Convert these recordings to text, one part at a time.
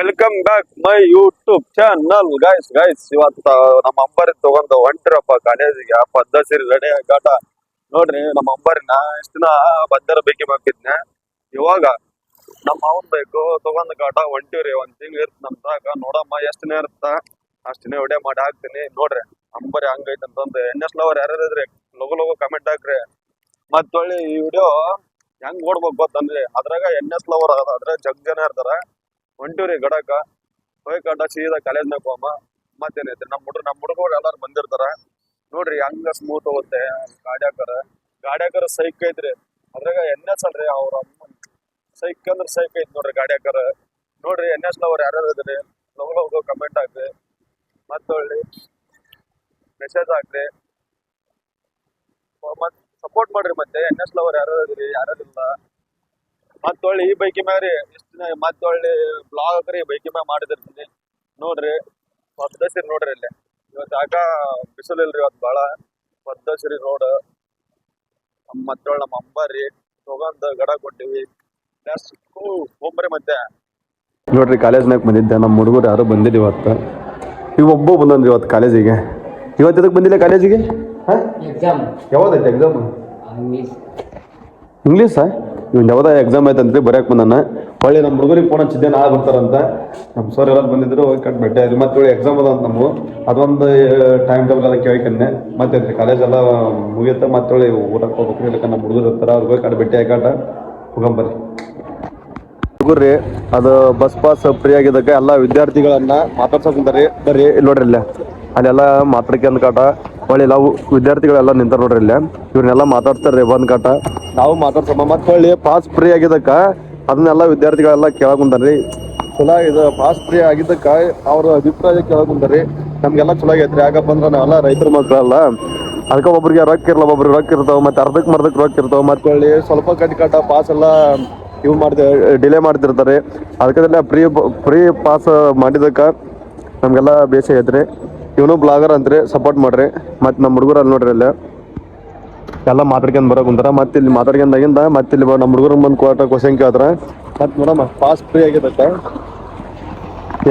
welcome back my YouTube channel guys ಇವತ್ತ ನಮ್ಮ ಅಂಬರಿ ತಗೊಂಡ್ ಹೊಂಟ್ರಪ್ಪ ಕಾಲೇಜಿಗೆ ಪದ್ಧತಿ ರೆಡಿ ಆಗಾಟ ನೋಡ್ರಿ ನಮ್ಮ ಅಂಬರಿನ ಎಷ್ಟ್ ದಿನ ಬದ್ದರ ಬೇಕಿ ಬೇಕಿದ್ನೆ ಇವಾಗ ನಮ್ಮ ಅವನ್ ಬೇಕು ತಗೊಂಡ್ ಕಾಟ ಹೊಂಟಿವ್ರಿ ಒಂದ್ ತಿಂಗ್ ಇರ್ತ ನಮ್ ತಾಕ ನೋಡಮ್ಮ ಎಷ್ಟ್ ದಿನ ಇರ್ತ ಅಷ್ಟ್ ದಿನ ವಿಡಿಯೋ ಮಾಡಿ ಹಾಕ್ತೀನಿ ನೋಡ್ರಿ ಅಂಬರಿ ಹಂಗೈತೆ ಅಂತಂದ್ ಎನ್.ಎಸ್ ಲವರ್ ಯಾರ್ಯಾರು ಇದ್ರಿ ಲಗು ಕಮೆಂಟ್ ಹಾಕ್ರಿ ಮತ್ ಒಳ್ಳಿ ಈ ವಿಡಿಯೋ ಹೆಂಗ್ ನೋಡ್ಬೇಕು ಗೊತ್ತನ್ರಿ ಅದ್ರಾಗ ಎನ್.ಎಸ್ ಲವರ್ ಅದ್ರ ಜಗ್ ಜನ ಇರ್ತಾರ ಹೊಂಟಿವ್ರಿ ಗಡಕ ಹೋಯ್ ಕಟ ಸೀದಾ ಕಾಲೇಜ್ನಾಗ ಹೋಗಮ್ಮ ಮತ್ತೇನೈತಿ ನಮ್ಮ ಹುಡುಗರು ಎಲ್ಲಾರು ಬಂದಿರ್ತಾರ ನೋಡ್ರಿ ಹಂಗ ಸ್ಮೂತ್ ಹೋಗುತ್ತೆ ಗಾಡ್ಯಾಕರ ಸೈಕ್ ಐತ್ರಿ ಅದ್ರಾಗ ಎನ್.ಎಸ್ ಅಲ್ರಿ ಅವ್ರ ಸೈಕ್ ಅಂದ್ರ ಸೈಕ್ ಐತಿ ನೋಡ್ರಿ ಗಾಡ್ಯಾಕರ ನೋಡ್ರಿ ಎನ್.ಎಸ್ ಲವರ್ ಯಾರ್ಯಾರು ಇದ್ರಿ ಲಗು ಕಮೆಂಟ್ ಹಾಕ್ರಿ ಮತ್ತೊಳ್ಳಿ ಮೆಸೇಜ್ ಹಾಕ್ರಿ ಮತ್ ಸಪೋರ್ಟ್ ಮಾಡ್ರಿ ಮತ್ತೆ ಎನ್.ಎಸ್ ಲವರ್ ಯಾರ್ಯಾರು ಇದ್ರಿ ಯಾರ್ಯಾರಿಲ್ಲ ಮತ್ತೊಳ್ಳಿ ಈ ಬೈಕಿ ಮ್ಯಾಗ್ರಿ ಇಷ್ಟ ದಿನ ಮತ್ತೊಳ್ಳಿ ಬ್ಲಾಗ್ ಹಾಕ್ರಿ ಈ ಬೈಕಿ ಮ್ಯಾಗ ಮಾಡಿದಿರ್ತೀನಿ ನೋಡ್ರಿ ಪದ್ದಸಿರಿ ನೋಡ್ರಿ ಇಲ್ಲಿ ಇವತ್ತು ಯಾಕ ಬಿಸಿಲು ಇಲ್ರಿ ಇವತ್ತು ಬಾಳ ಪದ್ದಸಿರಿ ರೋಡ್ ಮತ್ತೊಳ್ಳಿ ನಮ್ಮ ಅಂಬಾರಿ ತಗೊಂಡ್ ಗಡ ಕೊಟ್ಟಿವಿ ಹೋಗ್ಬರಿ ಮತ್ತೆ ನೋಡ್ರಿ ಕಾಲೇಜ್ನಾಗ ಬಂದಿದ್ದೆ ನಮ್ಮ ಹುಡುಗರು ಯಾರು ಬಂದಿಲ್ಲ ಇವತ್ತು ಒಬ್ಬ ಬಂದ್ರಿ ಇವತ್ತು ಕಾಲೇಜಿಗೆ ಇವತ್ತು ಇದಕ್ಕೆ ಬಂದಿಲ್ಲ ಕಾಲೇಜಿಗೆ ಯಾವ್ದೈತೆ ಎಕ್ಸಾಮ್ ಇಂಗ್ಲೀಷಾ ಇವ್ ಯಾವ್ದ ಎಕ್ಸಾಮ್ ಐತಂತ್ರಿ ಬರ್ಯಾಕ್ ಬಂದಾನ ಹೊಳ್ಳಿ ನಮ್ಮ ಹುಡುಗರಿಗೆ ಫೋನ್ ಹಚ್ಚಿದ್ದೆ ನಾಳೆ ಬರ್ತಾರಂತ ನಮ್ಮ ಸರ್ ಎಲ್ಲ ಬಂದಿದ್ರು ಕಟ್ ಬೆಟ್ಟೆ ಆದ್ರಿ ಮತ್ತೆ ಎಕ್ಸಾಮ್ ಅದ ಅಂತ ನಮ್ಗೆ ಅದೊಂದು ಟೈಮ್ ಟೇಬಲ್ ಎಲ್ಲ ಕೇಳ್ಕೊಂಡೆ ಮತ್ತೆ ಕಾಲೇಜ್ ಎಲ್ಲ ಮುಗಿಯುತ್ತೆ ಮತ್ತೆ ಊಟಕ್ಕೆ ಹೋಗ್ಬೇಕು ಇಲ್ಲಕ್ಕ ನಮ್ಮ ಹುಡುಗರು ಇರ್ತಾರ ಅವ್ರಿಗೆ ಕಟ್ ಬೆಟ್ಟೆ ಹಾಕಾಟ ಹೋಗಂಬರ್ರಿ ಹುಡುಗರ್ರಿ ಅದು ಬಸ್ ಪಾಸ್ ಫ್ರೀ ಆಗಿದ್ದಕ್ಕೆ ಎಲ್ಲ ವಿದ್ಯಾರ್ಥಿಗಳನ್ನ ಮಾತಾಡ್ಸೋಕಂತಾರಿ ಬರ್ರಿ ಇಲ್ಲಿ ನೋಡ್ರಿ ಇಲ್ಲೇ ಅಲ್ಲೆಲ್ಲ ಮಾತಾಡ್ಕೊಂಡ್ ಕಾಟ ಹೊಳ್ಳಿ ನಾವು ವಿದ್ಯಾರ್ಥಿಗಳೆಲ್ಲ ನಿಂತಾರ ನೋಡ್ರಿ ಇಲ್ಲೇ ಇವ್ರನ್ನೆಲ್ಲ ಮಾತಾಡ್ತಾರ್ರಿ ಬಂದ್ ಕಾಟ ನಾವು ಮಾತಾಡ್ಸಮ್ಮ ಮತ್ತೆ ಹೊಳ್ಳಿ ಪಾಸ್ ಫ್ರೀ ಆಗಿದ್ದಕ್ಕ ಅದನ್ನೆಲ್ಲ ವಿದ್ಯಾರ್ಥಿಗಳೆಲ್ಲ ಕೇಳಕೊಂತಾರ್ರಿ ಚಲೋ ಇದು ಪಾಸ್ ಫ್ರೀ ಆಗಿದ್ದಕ್ಕ ಅವ್ರ ಅಭಿಪ್ರಾಯ ಕೇಳಕೊಂತಾರ್ರಿ ನಮ್ಗೆಲ್ಲ ಚಲೋ ಆಗೈತ್ರಿ ಯಾಕಪ್ಪ ಅಂದ್ರ ನಾವೆಲ್ಲ ರೈತರ ಮಕ್ಕಳಲ್ಲ ಅದಕ್ಕೆ ಒಬ್ರಿಗೆ ರೊಕ್ಕ ಇರಲ್ಲ ಒಬ್ರಿಗೆ ರೊಕ್ಕ ಇರ್ತಾವ ಮತ್ತೆ ಅರ್ಧಕ್ ರೊಕ್ಕ ಇರ್ತಾವ ಮತ್ತೆ ಹೊಳ್ಳಿ ಸ್ವಲ್ಪ ಕಟ್ಟ ಪಾಸ್ ಎಲ್ಲ ಇವ್ ಡಿಲೇ ಮಾಡ್ತಿರ್ತಾರೆ ಅದಕ್ಕೆ ಫ್ರೀ ಪಾಸ್ ಮಾಡಿದಕ್ಕ ನಮ್ಗೆಲ್ಲ ಬೇಸರ ಐತ್ರಿ ಇವನು ಬ್ಲಾಗರ್ ಅಂತ್ರಿ ಸಪೋರ್ಟ್ ಮಾಡ್ರಿ ಮತ್ತೆ ನಮ್ಮ ಹುಡುಗರು ಅಲ್ಲಿ ನೋಡ್ರಿ ಅಲ್ಲಿ ಎಲ್ಲ ಮಾತಾಡ್ಕೊಂಡ್ ಬರೋಕ್ ಕುಂತಾರ ಮತ್ತೆ ಇಲ್ಲಿ ಮಾತಾಡ್ಕೊಂಡಾಗಿಂದ ಮತ್ತೆ ಇಲ್ಲಿ ನಮ್ಮ ಹುಡುಗರು ಬಂದು ಕ್ವಶನ್ ಕೇಳ್ತಾರ ಮತ್ತೆ ನೋಡಮ್ಮ ಪಾಸ್ ಫ್ರೀ ಆಗಿದಕ್ಕ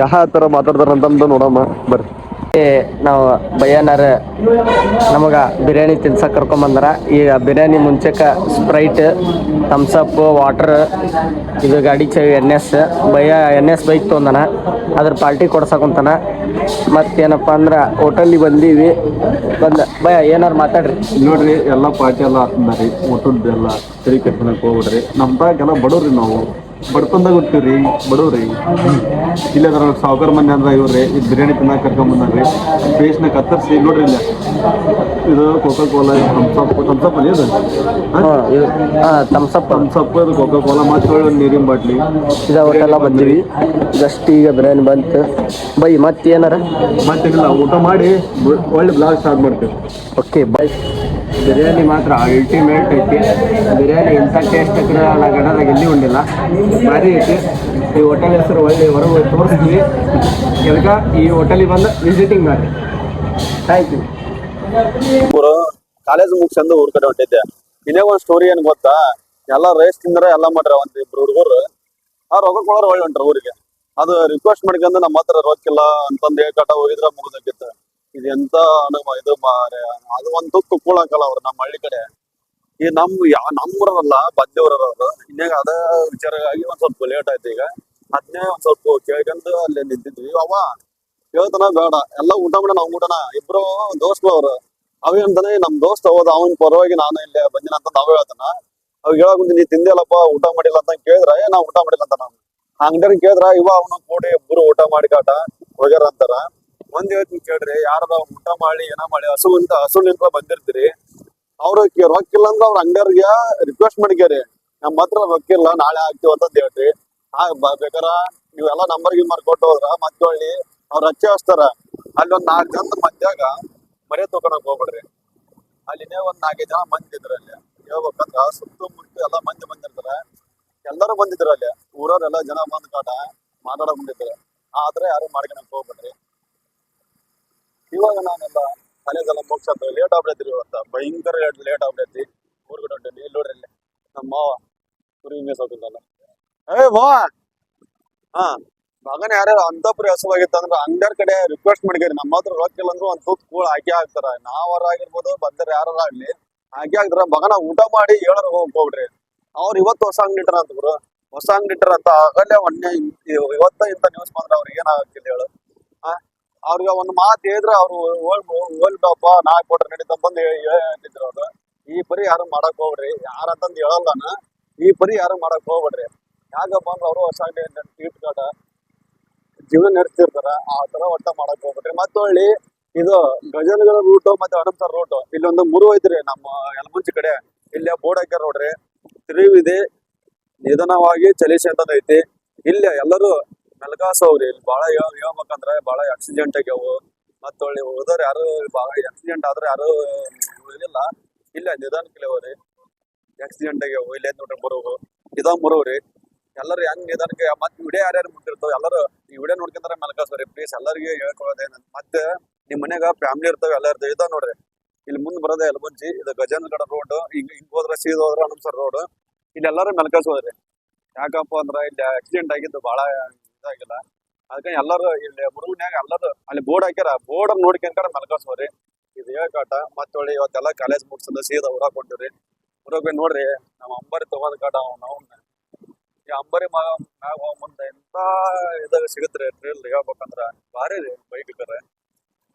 ಯಾವ ತರ ಮಾತಾಡ್ತಾರ ಅಂತಂದು ನೋಡಮ್ಮ ಬರ್ರಿ ನಾವು ಬಯ್ಯನಾರ ನಮಗ ಬಿರಿಯಾನಿ ತಿನ್ಸಕ್ಕೆ ಕರ್ಕೊಂಬಂದಾರ ಈಗ ಬಿರಿಯಾನಿ ಮುಂಚೆಕ ಸ್ಪ್ರೈಟ್ ಥಮ್ಸಪ್ ವಾಟರ್ ಇದು ಗಾಡಿ ಚಾವಿ ಎನ್.ಎಸ್ ಬಯ್ಯ ಎನ್.ಎಸ್ ಬೈಕ್ ತೊಂದನ ಅದ್ರ ಪಾರ್ಟಿ ಕೊಡ್ಸಕೊಂತಾನ ಮತ್ತೇನಪ್ಪ ಅಂದ್ರೆ ಹೋಟೆಲಿಗೆ ಬಂದೀವಿ ಭಯ ಏನಾರು ಮಾತಾಡ್ರಿ ನೋಡ್ರಿ ಎಲ್ಲ ಪಾರ್ಟಿ ಎಲ್ಲ ಹಾಕ್ತಾರಿ ಊಟದ್ದು ಎಲ್ಲ ಸರಿ ಕೆತ್ತನಕ್ಕೆ ಹೋಗ್ಬಿಡ್ರಿ ನಮ್ದಾಗೆಲ್ಲ ಬಡವ್ರಿ ನಾವು ಬಡ್ಕೊಂಡಾಗ ಹೋಗ್ತೀವ್ರಿ ಬಡವ್ರಿ ಇಲ್ಲ ಸಾವುಕಾರ ಮಂದಿ ಅಂದ್ರೆ ಇವ್ರಿ ಇದು ಬಿರಿಯಾನಿ ತಿನ್ನಕ್ಕೆ ಕರ್ಕೊಂಡ್ ಬಂದ್ರಿ ಫೇಸ್ನ ಕತ್ತರಿಸಿ ನೋಡ್ರಿ ಇಲ್ಲ ಇದು ಕೋಕಾ ಕೋಲಾ ಥಮ್ಸಪ್ ಅಲ್ಲಿ ಇದು ಥಮ್ಸಪ್ ಇದು ಕೋಕಾ ಕೋಲಾ ಮತ್ತೆ ನೀರಿನ ಬಾಟ್ಲಿ ಇದ ಹೋಟೆಲ್ಲ ಬಂದಿವಿ ಜಸ್ಟ್ ಈಗ ಬಿರಿಯಾನಿ ಬಂತು ಬೈ ಮತ್ತೇನಾರ ಮತ್ತೇನಿಲ್ಲ ಊಟ ಮಾಡಿ ಒಳ್ಳೆ ಬ್ಲಾಗ್ ಸ್ಟಾರ್ಟ್ ಮಾಡ್ತೀವಿ ಓಕೆ ಬೈ ಬಿರಿಯಾನಿ ಮಾತ್ರ ಅಲ್ಟಿಮೇಟ್ ಐತಿ ಬಿರಿಯಾನಿ ಇಂಥ ಟೇಸ್ಟ್ ನಾ ಗಡದಾಗ ಎಲ್ಲಿ ಉಂಡಿಲ್ಲ ಭಾರಿ ಐತಿ ಈ ಹೋಟೆಲ್ ಹೆಸರು ಒಳ್ಳೆ ಹೊರಗೆ ತೋರಿಸ್ತೀವಿ ಇದಕ್ಕೆ ಈ ಹೋಟೆಲಿಗೆ ಬಂದು ವಿಸಿಟಿಂಗ್ ಮಾಡಿ ಥ್ಯಾಂಕ್ ಯು ಕಾಲೇಜ್ ಮುಗಿಸಂದು ಊರ್ ಕಡೆ ಹೊಂಟಿದ್ದೆ ಇನ್ನೇ ಒಂದ್ ಸ್ಟೋರಿ ಏನ್ ಗೊತ್ತಾ ಎಲ್ಲ ರೈಸ್ ತಿಂದ್ರೆ ಎಲ್ಲ ಮಾಡ್ರ ಒಂದ್ ಇಬ್ರು ಹುಡುಗರು ಆ ರೊಕ್ಕ ಕೊಡೋರು ಒಳ್ಳೆ ಹೊಂಟ್ರ ಊರಿಗೆ ಅದು ರಿಕ್ವೆಸ್ಟ್ ಮಾಡ್ಕೊಂಡು ನಮ್ಮ ಹತ್ರ ರೊಕ್ಕಿಲ್ಲ ಅಂತಂದ್ ಹೇಳ್ಕಟ ಹೋಗಿದ್ರ ಮುಗಿದಕ್ಕಿತ್ತು ಇದು ಎಂತ ಇದು ಅದು ಒಂದ್ ತುಕ್ಕು ಕೂಳಂಕಲ್ಲ ಅವ್ರು ನಮ್ಮ ಹಳ್ಳಿ ಕಡೆ ಈ ನಮ್ಮೂರಲ್ಲ ಬದ್ದೆವ್ರವ್ರು ಇನ್ನೇಗ ಅದ ವಿಚಾರವಾಗಿ ಒಂದ್ ಸ್ವಲ್ಪ ಲೇಟ್ ಆಯ್ತು ಈಗ ಅದ್ನೇ ಒಂದ್ ಸ್ವಲ್ಪ ಕೇಳ್ಕೊಂಡು ಅಲ್ಲಿ ನಿಂತಿದ್ವಿ ಅವ ಹೇಳ್ತಾನ ಬೇಡ ಎಲ್ಲ ಊಟ ಮಾಡ ನಾವ್ ಊಟನ ಇಬ್ರು ದೋಸ್ತರು ಅವ್ರು ಅವೇಂತಾನೆ ನಮ್ ದೋಸ್ತ ಹೋದ ಅವನ್ ಪರವಾಗಿ ನಾನು ಇಲ್ಲೇ ಬಂದಿನ ಅಂತ ನಾವ್ ಹೇಳ್ತಾನ ಅವ್ ಹೇಳಕ್ ನೀ ತಿಂದಿಲ್ಲಪ್ಪ ಊಟ ಮಾಡಿಲ್ಲ ಅಂತ ಕೇಳಿದ್ರ ನಾ ಊಟ ಮಾಡಿಲ್ಲ ಅಂತ ನಾನು ಅಂಗಡಿ ಕೇಳಿದ್ರ ಅವನು ಕೂಡಿ ಇಬ್ರು ಊಟ ಮಾಡಿ ಕಾಟ ಹೋಗ್ಯಾರ ಅಂತಾರ ಒಂದ್ ಹೇಳ್ತೀನಿ ಕೇಳ್ರಿ ಯಾರ ಊಟ ಮಾಡಿ ಏನ ಮಾಡಿ ಹಸುಲಿಂದ ಬಂದಿರ್ತೀರಿ ಅವ್ರ ರೊಕ್ಕಿಲ್ಲ ಅಂದ್ರ ಅವ್ರ ಅಂಗಡಿಯವ್ರಿಗೆ ರಿಕ್ವೆಸ್ಟ್ ಮಾಡಿಕ್ಯಾರಿ ನಮ್ಮ ಹತ್ರ ರೊಕ್ಕಿಲ್ಲ ನಾಳೆ ಹಾಕ್ತಿವ ಅಂತ ಹೇಳ್ರಿ ಬೇಕಾರ ನೀವೆಲ್ಲ ನಂಬರ್ ಗಿಂಬರ್ ಕೊಟ್ಟು ಹೋದ್ರ ಮತ್ತೆ ಹೊಳ್ಳಿ ಅವ್ರ ಹಚ್ಚೆ ಹಚ್ತಾರ ಅಲ್ಲಿ ಒಂದ್ 4 ಜನದ ಮಧ್ಯಾಗ ಮರೆ ತಗೊಳಕ್ ಹೋಗ್ಬಿಡ್ರಿ ಅಲ್ಲಿನೇ ಒಂದ್ 4-5 ಜನ ಮಂದಿ ಇದ್ರ ಅಲ್ಲಿ ಹೇಳ್ಬೇಕಂದ್ರ ಸುತ್ತಮುತ್ತ ಎಲ್ಲಾ ಮಂದಿ ಬಂದಿರ್ತಾರ ಎಲ್ಲರೂ ಬಂದಿದ್ರ ಅಲ್ಲಿ ಊರವ್ರೆಲ್ಲ ಜನ ಬಂದ್ ಕಾಟ ಮಾತಾಡಕ್ ಬಂದಿದ್ರು ಆದ್ರೆ ಯಾರು ಮಾಡ್ಕೊಳಕ್ ಹೋಗ್ಬಿಡ್ರಿ ಇವಾಗ ನಾನೆಲ್ಲ ಕಾಲೇಜೆಲ್ಲ ಮುಗ್ಸತ್ತ ಲೇಟ್ ಆಗ್ಬಿಡೈತ್ರಿ ಇವತ್ತ ಭಯಂಕರ ಲೇಟ್ ಆಗ್ಬಿಡೈತಿ ಊರ್ ಕಡೆ ಹೊಂಟೇನಿ ಇಲ್ಲಿ ನೋಡ್ರಿ ಇಲ್ಲಿ ನಮ್ಮ ಮಾವ ಕುರಿ ಮೇಸೋಕಲ್ಲ ಏ ಬಾ ಹಾ ಮಗನ ಯಾರ್ಯಾರು ಅಂತಪ್ರಿ ಹಸುವಾಗಿತ್ತು ಅಂದ್ರ ಅಂಗಡಿಯರ್ ಕಡೆ ರಿಕ್ವೆಸ್ಟ್ ಮಾಡಿದ್ರಿ ನಮ್ಮ ಹತ್ರ ರೊಕ್ಕ ಇಲ್ಲ ಅಂದ್ರು ಒಂದ್ ತೂತ್ ಕೂಳ್ ಹಾಕಿ ಹಾಕ್ತಾರ ನಾವರ ಆಗಿರ್ಬೋದು ಬಂದ್ರ ಯಾರ ಆಗ್ಲಿ ಹಾಕಿ ಹಾಕ್ತಾರ ಮಗನ ಊಟ ಮಾಡಿ ಹೇಳರ್ ಹೋಗ್ಬಿಡ್ರಿ ಅವ್ರ ಇವತ್ತು ಹೊಸ ಅಂಗಡಿ ಇಟ್ಟಾರ ಅಂತ ಗುರು ಹೊಸ ಅಂಗಡಿ ಇಟ್ಟಾರ ಅಂತ ಆಗಲೇ ಒನ್ನೆ ಇವತ್ತ ಇಂತ ನ್ಯೂಸ್ ಬಂದ್ರ ಅವ್ರಿಗೆ ಏನಾಗಕ್ಕಿಲ್ಲ ಹೇಳು ಆ ಅವ್ರಿಗೆ ಒಂದ್ ಮಾತು ಹೇಳಿದ್ರ ಅವ್ರು ಹೋಲ್ಬಿಡಪ್ಪ ನಾ ಕೊಟ್ರೆ ನಡೀತ ಬಂದು ಹೇಳ್ತಿದ್ರು ಅವ್ರು ಈ ಪರಿ ಯಾರು ಮಾಡಕ್ ಹೋಗ್ಬಿಡ್ರಿ ಯಾರಂತಂದ್ ಹೇಳಲ್ಲಾನ ಈ ಪರಿ ಯಾರು ಮಾಡಕ್ ಹೋಗ್ಬಿಡ್ರಿ ಯಾಕಪ್ಪ ಅಂದ್ರೆ ಅವರು ಹೊಸ ಅಂಗಡಿ ಇಟ್ಕಾಟ ಜೀವನ ನಡೆಸ್ತಿರ್ತಾರ ಆ ತರ ಒಟ್ಟ ಮಾಡಕ್ ಹೋಗ್ಬಿಟ್ರಿ ಮತ್ತೆ ಹೊಳ್ಳಿ ಇದು ಗಜನಗರ ರೂಟ್ ಮತ್ತೆ ಹಣಂಸರ್ ರೂಟ್ ಇಲ್ಲೊಂದು ಮುರು ಐತ್ರಿ ನಮ್ಮ ಯಲಮುಂಚಿ ಕಡೆ ಇಲ್ಲಿ ಬೋರ್ಡ್ ಹಾಕ್ಯಾರ ನೋಡ್ರಿ ತಿರುವಿದೆ ನಿಧಾನವಾಗಿ ಚಲಿಸಿ ಅಂತ ಐತಿ ಇಲ್ಲಿ ಎಲ್ಲರೂ ಮೆಲ್ಗಾಸವ್ರಿ ಇಲ್ಲಿ ಬಾಳ ಹೇಳ್ಬೇಕಂದ್ರ ಬಾಳ ಆಕ್ಸಿಡೆಂಟ್ ಆಗ್ಯಾವು ಮತ್ತೆ ಹೊಳ್ಳಿ ಹೋದವ್ರು ಯಾರು ಬಾಳ ಆಕ್ಸಿಡೆಂಟ್ ಆದ್ರೆ ಯಾರು ಉಳಿದಿಲ್ಲ ಇಲ್ಲ ನಿಧಾನಕ್ಕೆ ಹೋಗ್ರಿ ಆಕ್ಸಿಡೆಂಟ್ ಆಗ್ಯಾವು ಇಲ್ಲೇ ನೋಡ್ರಿ ಬರೋವು ಇದ ಮುರೋವ್ರಿ ಎಲ್ಲರೂ ಹೆಂಗ್ ನಿಧಾನಕ್ಕೆ ಮತ್ ವಿಡಿಯೋ ಯಾರ್ಯಾರು ಮುಟ್ಟಿರ್ತಾವ ಎಲ್ಲರೂ ಈ ವಿಡಿಯೋ ನೋಡ್ಕೊಂಡ್ರೆ ಮಲ್ಕಾಸ್ರಿ ಪ್ಲೀಸ್ ಎಲ್ಲರಿಗೆ ಹೇಳ್ಕೊಳ್ಳೋದೇನ ಮತ್ತೆ ನಿಮ್ ಮನ್ಯಾಗ ಫ್ಯಾಮಿಲಿ ಇರ್ತಾವ ಎಲ್ಲ ಇರ್ತಾವ ಇದಾವ ನೋಡ್ರಿ ಇಲ್ಲಿ ಮುಂದ್ ಬರೋದೇ ಯಲಬುಂಚಿ ಇದು ಗಜೇಂದ್ರಗಡ ರೋಡ್ ಹಿಂಗ್ ಹೋದ್ರ ಸೀದಾ ಹೋದ್ರ ಹನುಮಸರ್ ರೋಡ್ ಇಲ್ಲಿ ಎಲ್ಲರೂ ಮೆಲ್ಕಾಸೋದ್ರಿ ಯಾಕಪ್ಪ ಅಂದ್ರ ಇಲ್ಲಿ ಆಕ್ಸಿಡೆಂಟ್ ಆಗಿದ್ದು ಬಹಳ ಇದಾಗಿಲ್ಲ ಅದಕ್ಕೆ ಎಲ್ಲರೂ ಇಲ್ಲಿ ಮುರುಗನ್ಯಾಗ ಎಲ್ಲರೂ ಅಲ್ಲಿ ಬೋರ್ಡ್ ಹಾಕ್ಯಾರ ಬೋರ್ಡ್ ನೋಡ್ಕೊಂಡ್ರೆ ಮೆಲ್ಕಾಸೋರಿ ಇದು ಹೇಳ್ಕಾಟ ಮತ್ತೆ ಹೊಳ್ಳಿ ಇವತ್ತೆಲ್ಲ ಕಾಲೇಜ್ ಮುಗಿಸಿದ ಸೀದಾ ಊರಾಗ ಹೊಂಟಿವ್ರಿ ಊರಾಗ ನೋಡ್ರಿ ನಮ್ಮ ಅಂಬಾರಿ ತಗೋದ್ ಕಾಟ ನಾವು ಈ ಅಂಬಾರಿ ಮ್ಯಾಗ ಹೋಗ್ ಮುಂದೆ ಎಂತ ಇದಾಗ ಸಿಗತ್ರಿ ಟ್ರೇಲ್ ಹೇಳ್ಬೇಕಂದ್ರ ಭಾರಿ ರೀ ಬೈಕ್ ಕರೆ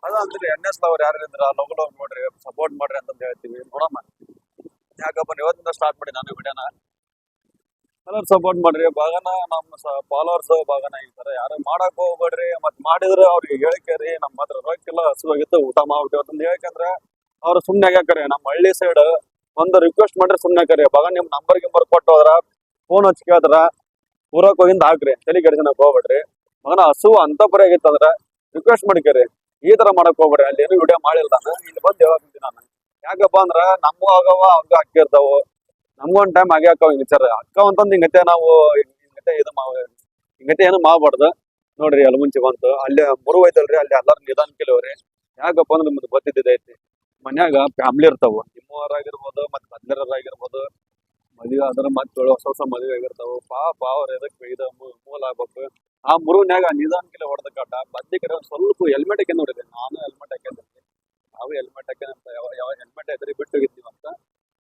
ಅದ ಅಂದ್ರಿ NS ಅವ್ರು ಯಾರು ಇದ್ರ ಲೋಕಲ್ ಹೋಗಿ ನೋಡ್ರಿ ಸಪೋರ್ಟ್ ಮಾಡ್ರಿ ಅಂತ ಹೇಳ್ತೀವಿ ನೋಡಮ್ಮ ಯಾಕಪ್ಪ ಇವತ್ತಿಂದ ಸ್ಟಾರ್ಟ್ ಮಾಡಿ ನಾನು ವಿಡಿಯೋನ ಎಲ್ಲರೂ ಸಪೋರ್ಟ್ ಮಾಡ್ರಿ ಬಾಗನ ನಮ್ಮ ಫಾಲೋವರ್ಸ್ ಬಾಗನ ಈ ತರ ಯಾರು ಮಾಡಕ್ ಹೋಗ್ಬೇಡ್ರಿ ಮತ್ ಮಾಡಿದ್ರೆ ಅವ್ರಿಗೆ ಹೇಳಿಕೆರಿ ನಮ್ಮ ಹತ್ರ ರೊಕ್ಕಿಲ್ಲ ಹಸುವಾಗಿತ್ತು ಊಟ ಮಾಡ್ಬಿಟ್ಟು ಅಂತ ಹೇಳ್ಕಂದ್ರೆ ಅವ್ರು ಸುಮ್ನೆ ಆಗ್ಯಾಕರಿ ನಮ್ಮ ಹಳ್ಳಿ ಸೈಡ್ ಒಂದು ರಿಕ್ವೆಸ್ಟ್ ಮಾಡ್ರಿ ಸುಮ್ನೆ ಕರಿ ಬಾಗ ನಿಮ್ ನಂಬರ್ ಕೊಟ್ಟು ಹೋದ್ರ ಫೋನ್ ಹಚ್ಚಿ ಕೇಳಿದ್ರ ಊರಕ್ ಹೋಗಿಂದ ಹಾಕ್ರಿ ತಲೆ ಕೆಡ್ಸನಕ್ ಹೋಗ್ಬೇಡ್ರಿ ಮಗನ ಹಸು ಅಂತ ಪರಿ ಆಗಿತ್ತಂದ್ರ ರಿಕ್ವೆಸ್ಟ್ ಮಾಡ್ಕೇರಿ ಈ ತರ ಮಾಡಕ್ ಹೋಗ್ಬೇಡ್ರಿ ಅಲ್ಲಿ ಏನು ವಿಡಿಯೋ ಮಾಡಿಲ್ಲ ನಾನು ಇಲ್ಲಿ ಬಂದು ಹೇಳಕ್ ನಾನು ಯಾಕಪ್ಪ ಅಂದ್ರ ನಮಗೂ ಆಗವ ಹಂಗ ಹಾಕಿರ್ತಾವು ನಮ್ಗೂ ಒಂದ್ ಟೈಮ್ ಆಗಿ ಹಾಕವ್ ವಿಚಾರ ಅಕ್ಕ ಅಂತಂದ್ ಹಿಂಗತೆ ನಾವು ಹಿಂಗತೆ ಹಿಂಗತೆ ಏನು ಮಾಡ್ಬಾರ್ದು ನೋಡ್ರಿ ಅಲ್ಲಿ ಮುಂಚೆ ಬಂತು ಅಲ್ಲಿ ಮುರು ಐತಲ್ರಿ ಅಲ್ಲಿ ಎಲ್ಲಾರು ನಿಧಾನ ಕೇಳವ್ರಿ ಯಾಕಪ್ಪ ಅಂದ್ರೆ ನಿಮ್ದು ಗೊತ್ತಿದ್ದೈತಿ ಮನ್ಯಾಗ ಫ್ಯಾಮಿಲಿ ಇರ್ತಾವ ನಿಮ್ಮವರಾಗಿರ್ಬೋದು ಮತ್ತೆ ಬದ್ಲರಾಗಿರ್ಬೋದು ಮದುವೆ ಆದ್ರ ಮತ್ತೆ ಹೊಸ ಮದುವೆ ಆಗಿರ್ತಾವ ಪಾಪ ಅವ್ರ ಎದಕ್ ಇದು ಮೂಲ ಆಗ್ಬೇಕು ಆ ಮುರುನ್ಯಾಗ ನಿಧಾನಕಿಲ್ಲ ಹೊಡೆದ ಕಾಟ ಬದ್ಲಿ ಕಡೆ ಒಂದ್ ಸ್ವಲ್ಪ ಹೆಲ್ಮೆಟ್ ಹಾಕಿ ನೋಡಿದೆ ನಾನು ಹೆಲ್ಮೆಟ್ ಹಾಕಿದ್ದೆ ನಾವು ಹೆಲ್ಮೆಟ್ ಹಾಕ್ಯಂತ ಯಾವ ಹೆಲ್ಮೆಟ್ ಐತ್ರಿ ಬಿಟ್ಟು ಹೋಗಿದ್ದೀವಿ ಅಂತ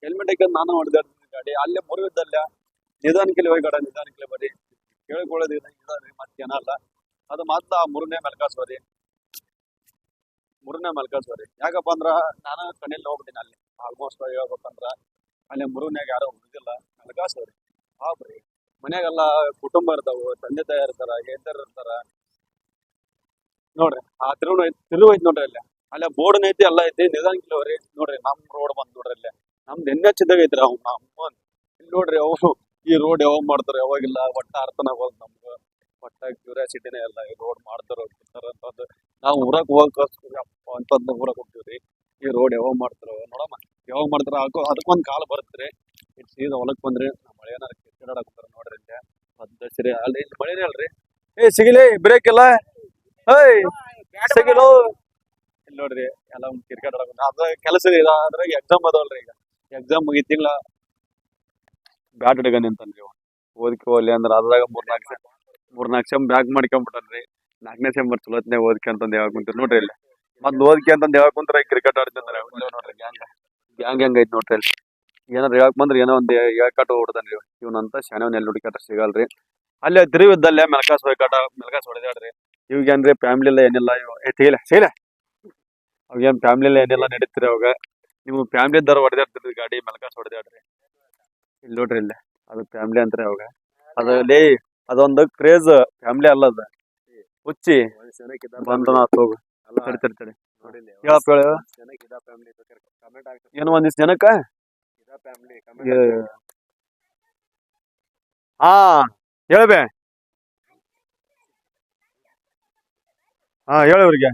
ಹೆಲ್ಮೆಟ್ ಹಾಕ್ಯಂದ್ ನಾನು ಹೊಡೆದಾಡ್ತೀನಿ ಗಾಡಿ ಅಲ್ಲೇ ಮುರುಗಿದ್ದಲ್ಲ ನಿಧಾನಕಿಲ್ಲ ಹೋಗಿ ಗಾಡ ನಿಧಾನಕಿಲ್ಲ ಬರೀ ಕೇಳ್ಕೊಳ್ಳೋದು ಇದಾದ್ರಿ ಮತ್ತೇನಲ್ಲ ಅದು ಮಾತ್ರ ಆ ಮುರುನೇ ಮೆಲ್ಕಾಸ್ವರಿ ಯಾಕಪ್ಪ ಅಂದ್ರ ನಾನು ಕಣ್ಣಲ್ಲಿ ಹೋಗ್ಬಿಟ್ಟಿನಿ ಅಲ್ಲಿ ಆಲ್ಮೋಸ್ಟ್ ಹೇಳ್ಬೇಕಂದ್ರ ಅಲ್ಲಿ ಮುರುನ್ಯಾಗ ಯಾರೋ ಉಳಿದಿಲ್ಲ ಮೆಲ್ಕಾಸ್ವರಿ ಹಾಬ್ರಿ ಮನ್ಯಾಗೆಲ್ಲ ಕುಟುಂಬ ಇರ್ತಾವ ತಂದೆ ತಾಯಿ ಇರ್ತಾರ ಹೆಂಡರ್ ಇರ್ತಾರ ನೋಡ್ರಿ ಆ ತಿರುವು ಐತಿ ನೋಡ್ರಿ ಅಲ್ಲೇ ಬೋರ್ಡ್ ಐತಿ ಎಲ್ಲ ಐತಿ ನಿಧಾನಕ್ಕಿಲ್ಲವ್ರಿ ನೋಡ್ರಿ ನಮ್ ರೋಡ್ ಬಂದ್ ನೋಡ್ರಿ ಅಲ್ಲೇ ನಮ್ದು NH ಐತ್ರಿ ಅವ್ ನಮ್ಮ ಇಲ್ಲಿ ನೋಡ್ರಿ ಅವು ಈ ರೋಡ್ ಯಾವಾಗ ಮಾಡ್ತಾರ ಯಾವಾಗಿಲ್ಲ ಒಟ್ಟ ಅರ್ಥನ ಹೋದ್ ನಮ್ಗ ಒಟ್ಟ ಕ್ಯೂರಿಯಾಸಿಟಿನೇ ಇಲ್ಲ ಈ ರೋಡ್ ಮಾಡ್ತಾರ ಅಂತಂದು ನಾವು ಊರಾಗ ಹೋಗಪ್ಪ ಅಂತಂದ್ ಊರಾಗ ಹೋಗ್ತೀವ್ರಿ ಈ ರೋಡ್ ಯಾವಾಗ ಮಾಡ್ತಾರ ನೋಡಮ್ಮ ಯಾವಾಗ ಮಾಡ್ತಾರ ಅದಕ್ಕೊಂದ್ ಕಾಲ ಬರುತ್ತ್ರಿ ಇಲ್ಲಿ ಸೀದಾ ಹೊಲಕ್ ಬಂದ್ರಿ ನಮ್ಮ ಮಳೆಯನ್ನಾರ ಕಿತ್ತಾಡಕ್ ನೋಡ್ರಿ ಇಲ್ಲಿ ಅದ್ ಸರಿ ಅಲ್ಲಿ ಇಲ್ಲಿ ಮಳೆನೇ ಅಲ್ರಿ ಸಿಗಿಲಿ ಬ್ರೇಕ್ ಇಲ್ಲ ಸಿಗಿಲು ಇಲ್ಲಿ ನೋಡ್ರಿ ಎಲ್ಲ ಕ್ರಿಕೆಟ್ ಆಡಕ್ ಅದ್ರ ಕೆಲಸ ಇದೆ ಅದ್ರಾಗ ಎಕ್ಸಾಮ್ ಅದಾವಲ್ರಿ ಈಗ ಎಕ್ಸಾಮ್ ಈ ತಿಂಗಳ ಬ್ಯಾಟ್ ಹಿಡ್ಕ ನಿಂತನ್ರಿ ಓದ್ಕೊ ಹೋಗ್ಲಿ ಅಂದ್ರ ಅದ್ರಾಗ ಮೂರ್ನಾಲ್ಕು ಸೆಮ್ ಬ್ಯಾಗ್ ಮಾಡ್ಕೊಂಡ್ಬಿಟ್ಟನ್ರಿ 4ನೇ ಸೆಮ್ ಚಲೋತ್ನೇ ಓದ್ಕೆ ಅಂತಂದ್ ಯಾವಾಗ ಕುಂತೀರಿ ನೋಡ್ರಿ ಇಲ್ಲಿ ಮತ್ ಓದ್ಕೆ ಅಂತಂದ್ ಯಾವಾಗ ಕುಂತ್ರ ಕ್ರಿಕೆಟ್ ಆಡ್ತಿದ್ರ ನೋಡ್ರಿ ಗ್ಯಾಂಗ್ ಹೆಂಗ್ ಐತಿ ನೋಡ್ರಿ ಅಲ್ಲಿ ಏನಾರ ಹೇಳಕ್ ಬಂದ್ರ ಏನೋ ಒಂದ್ ಹೇಳ್ಕಾಟ ಹೊಡ್ದನ್ರಿ ಇವನಂತ ಶಾನೆ ಎಲ್ಲಿ ಹುಡುಕಾಟ ಸಿಗಲ್ರಿ ಅಲ್ಲೇ ತಿರುವಿದ್ದಲ್ಲೇ ಮೆಲ್ಕಾಸ್ ಹೊಡೆದಾಡ್ರಿ ಇವ್ಗೇನ್ರಿ ಫ್ಯಾಮಿಲಿ ಇಲ್ಲ ಏನಿಲ್ಲ ಸಿಗಲ ಅವಾಗೇನ್ ಫ್ಯಾಮಿಲಿ ಇಲ್ಲ ಏನಿಲ್ಲ ನಡೀತಿರಿ ಅವಾಗ ನೀವು ಫ್ಯಾಮಿಲಿ ಇದ್ದಾರ ಹೊಡೆದಾಡ್ತಿದ್ರಿ ಗಾಡಿ ಮೆಲ್ಕಾಸ್ ಹೊಡೆದಾಡ್ರಿ ಇಲ್ಲಿ ನೋಡ್ರಿ ಇಲ್ಲಿ ಅದು ಫ್ಯಾಮಿಲಿ ಅಂತಾರೆ ಅವಾಗ ಅದಲ್ಲಿ ಅದೊಂದು ಕ್ರೇಜ್ ಫ್ಯಾಮಿಲಿ ಅಲ್ಲದ ಹುಚ್ಚಿ ಬಂದ ಹೋಗು ತಡಿ ಏನು ಒಂದಿಷ್ಟು ಜನಕ್ಕ ಹಾ ಹೇಳ್ಬೆ ಹಾ ಹೇಳವ್ರಿಗೆ